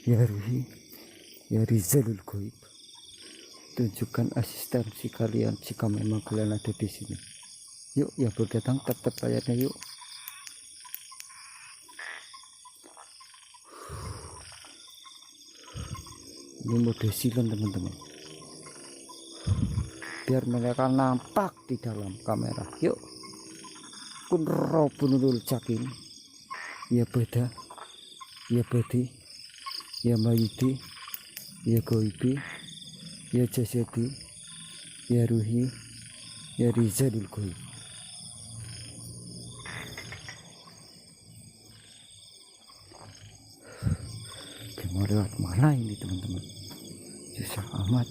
Ya Ruhi, ya Rizalul Goib, tunjukkan asistensi kalian jika memang kalian ada di sini. Yuk, yang baru datang tap layarnya yuk. Ini mode silent teman-teman, biar mereka nampak di dalam kamera. Yuk, kun robunul cakin, ya beda, ya badi, ya mayiti, ya goibi, ya jasadi, ya ruhi, ya rizalul goib. Mau lewat mana ini teman-teman? Susah amat.